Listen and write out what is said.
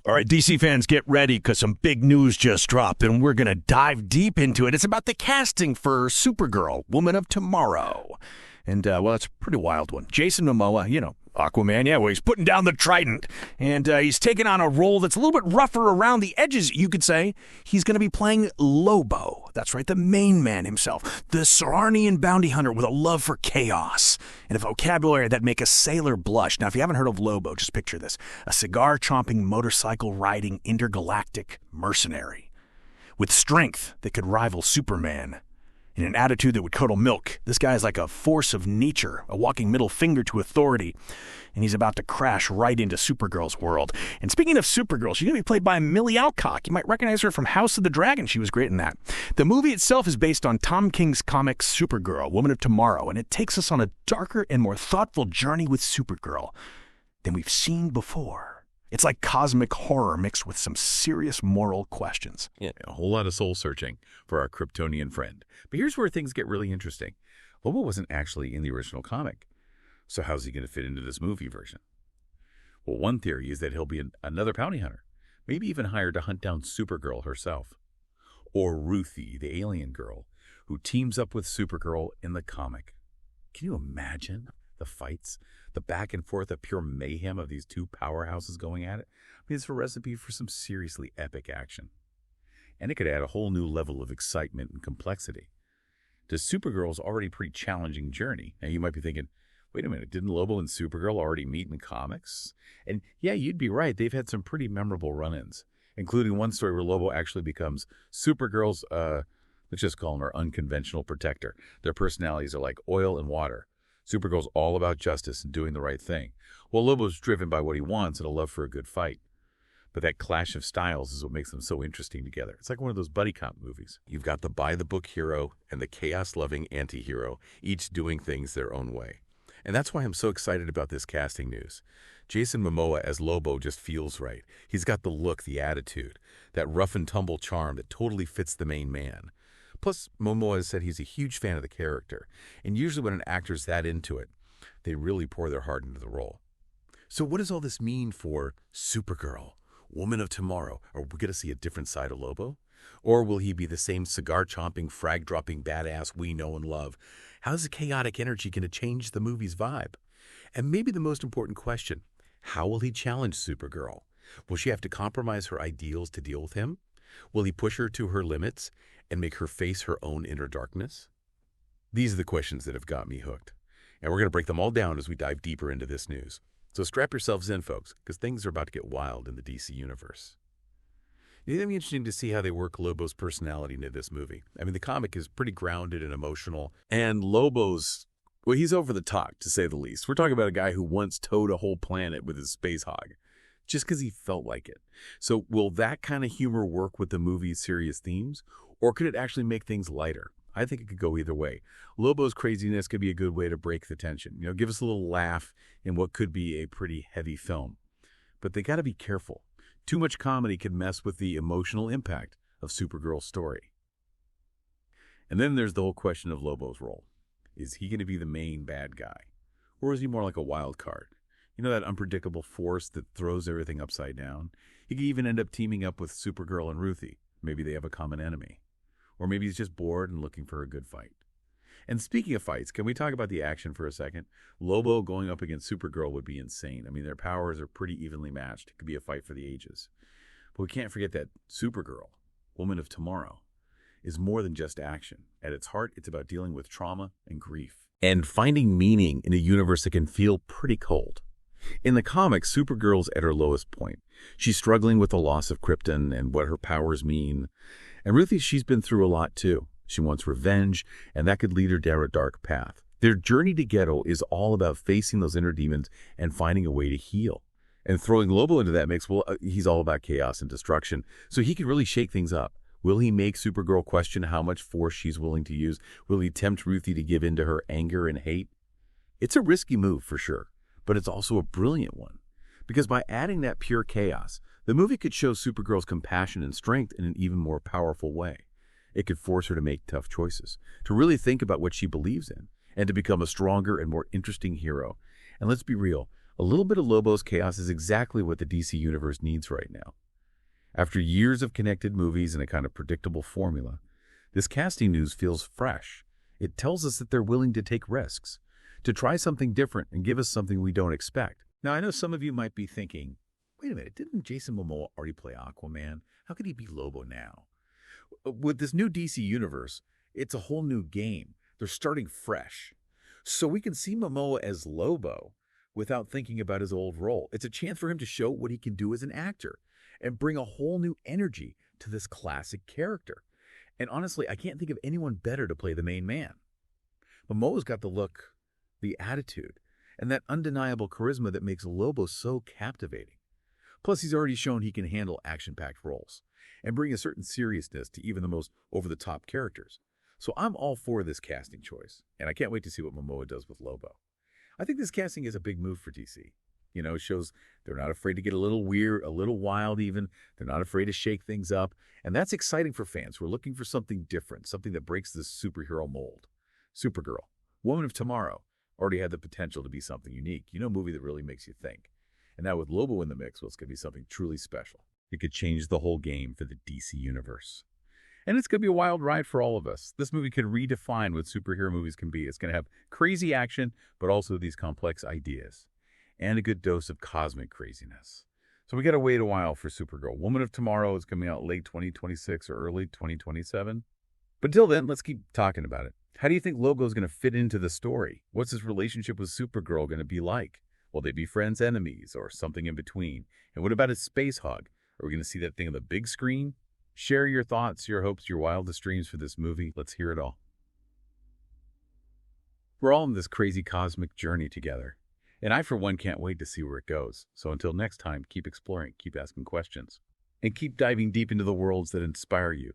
All right, DC fans, get ready because some big news just dropped, and we're going to dive deep into it. It's about the casting for Supergirl, Woman of Tomorrow. And, well, it's a pretty wild one. Jason Momoa, you know, Aquaman, yeah, well, he's putting down the trident, and he's taking on a role that's a little bit rougher around the edges, you could say. He's going to be playing Lobo. That's right, the main man himself, the Sarnian bounty hunter with a love for chaos and a vocabulary that'd make a sailor blush. Now, if you haven't heard of Lobo, just picture this: a cigar-chomping, motorcycle-riding, intergalactic mercenary with strength that could rival Superman. In an attitude that would curdle milk. This guy is like a force of nature, a walking middle finger to authority, and he's about to crash right into Supergirl's world. And speaking of Supergirl, she's going to be played by Millie Alcock. You might recognize her from House of the Dragon. She was great in that. The movie itself is based on Tom King's comics Supergirl, Woman of Tomorrow, and it takes us on a darker and more thoughtful journey with Supergirl than we've seen before. It's like cosmic horror mixed with some serious moral questions. Yeah, a whole lot of soul-searching for our Kryptonian friend. But here's where things get really interesting. Lobo wasn't actually in the original comic. So how's he going to fit into this movie version? Well, one theory is that he'll be another bounty hunter, maybe even hired to hunt down Supergirl herself. Or Ruthie, the alien girl, who teams up with Supergirl in the comic. Can you imagine the fights? The back and forth of pure mayhem of these two powerhouses going at it? I mean, it's a recipe for some seriously epic action. And it could add a whole new level of excitement and complexity to Supergirl's already pretty challenging journey. Now, you might be thinking, wait a minute, didn't Lobo and Supergirl already meet in comics? And yeah, you'd be right. They've had some pretty memorable run-ins, including one story where Lobo actually becomes Supergirl's, let's just call him her unconventional protector. Their personalities are like oil and water. Supergirl's all about justice and doing the right thing, while Lobo's driven by what he wants and a love for a good fight. But that clash of styles is what makes them so interesting together. It's like one of those buddy cop movies. You've got the by-the-book hero and the chaos-loving anti-hero, each doing things their own way. And that's why I'm so excited about this casting news. Jason Momoa as Lobo just feels right. He's got the look, the attitude, that rough-and-tumble charm that totally fits the main man. Plus, Momoa has said he's a huge fan of the character, and usually when an actor's that into it, they really pour their heart into the role. So what does all this mean for Supergirl, Woman of Tomorrow? Are we going to see a different side of Lobo? Or will he be the same cigar-chomping, frag-dropping badass we know and love? How's the chaotic energy going to change the movie's vibe? And maybe the most important question, how will he challenge Supergirl? Will she have to compromise her ideals to deal with him? Will he push her to her limits and make her face her own inner darkness? These are the questions that have got me hooked. And we're going to break them all down as we dive deeper into this news. So strap yourselves in, folks, because things are about to get wild in the DC universe. It'll be interesting to see how they work Lobo's personality into this movie. I mean, the comic is pretty grounded and emotional, and Lobo's, well, he's over the top, to say the least. We're talking about a guy who once towed a whole planet with his space hog, just because he felt like it. So will that kind of humor work with the movie's serious themes, or could it actually make things lighter? I think it could go either way. Lobo's craziness could be a good way to break the tension. You know, give us a little laugh in what could be a pretty heavy film. But they got to be careful. Too much comedy could mess with the emotional impact of Supergirl's story. And then there's the whole question of Lobo's role. Is he going to be the main bad guy? Or is he more like a wild card? You know, that unpredictable force that throws everything upside down? He could even end up teaming up with Supergirl and Ruthie. Maybe they have a common enemy. Or maybe he's just bored and looking for a good fight. And speaking of fights, can we talk about the action for a second? Lobo going up against Supergirl would be insane. I mean, their powers are pretty evenly matched. It could be a fight for the ages. But we can't forget that Supergirl, Woman of Tomorrow, is more than just action. At its heart, it's about dealing with trauma and grief, and finding meaning in a universe that can feel pretty cold. In the comics, Supergirl's at her lowest point. She's struggling with the loss of Krypton and what her powers mean. And Ruthie, she's been through a lot too. She wants revenge, and that could lead her down a dark path. Their journey to Ghetto is all about facing those inner demons and finding a way to heal. And throwing Lobo into that mix, well, he's all about chaos and destruction, so he can really shake things up. Will he make Supergirl question how much force she's willing to use? Will he tempt Ruthie to give in to her anger and hate? It's a risky move for sure, but it's also a brilliant one. Because by adding that pure chaos, the movie could show Supergirl's compassion and strength in an even more powerful way. It could force her to make tough choices, to really think about what she believes in, and to become a stronger and more interesting hero. And let's be real, A little bit of Lobo's chaos is exactly what the DC Universe needs right now. After years of connected movies and a kind of predictable formula, this casting news feels fresh. It tells us that they're willing to take risks, to try something different and give us something we don't expect. Now, I know some of you might be thinking, wait a minute, didn't Jason Momoa already play Aquaman? How could he be Lobo now? With this new DC universe, it's a whole new game. They're starting fresh. So we can see Momoa as Lobo without thinking about his old role. It's a chance for him to show what he can do as an actor and bring a whole new energy to this classic character. And honestly, I can't think of anyone better to play the main man. Momoa's got the look, the attitude, and that undeniable charisma that makes Lobo so captivating. Plus, he's already shown he can handle action-packed roles and bring a certain seriousness to even the most over-the-top characters. So I'm all for this casting choice, and I can't wait to see what Momoa does with Lobo. I think this casting is a big move for DC. You know, it shows they're not afraid to get a little weird, a little wild even. They're not afraid to shake things up. And that's exciting for fans who are looking for something different, something that breaks this superhero mold. Supergirl, Woman of Tomorrow, already had the potential to be something unique. You know, a movie that really makes you think. And now with Lobo in the mix, well, it's going to be something truly special. It could change the whole game for the DC universe. And it's going to be a wild ride for all of us. This movie could redefine what superhero movies can be. It's going to have crazy action, but also these complex ideas. And a good dose of cosmic craziness. So we got to wait a while for Supergirl. Woman of Tomorrow is coming out late 2026 or early 2027. But until then, let's keep talking about it. How do you think Lobo is going to fit into the story? What's his relationship with Supergirl going to be like? Will they be friends, enemies, or something in between? And what about his space hug? Are we going to see that thing on the big screen? Share your thoughts, your hopes, your wildest dreams for this movie. Let's hear it all. We're all on this crazy cosmic journey together. And I, for one, can't wait to see where it goes. So until next time, keep exploring, keep asking questions, and keep diving deep into the worlds that inspire you.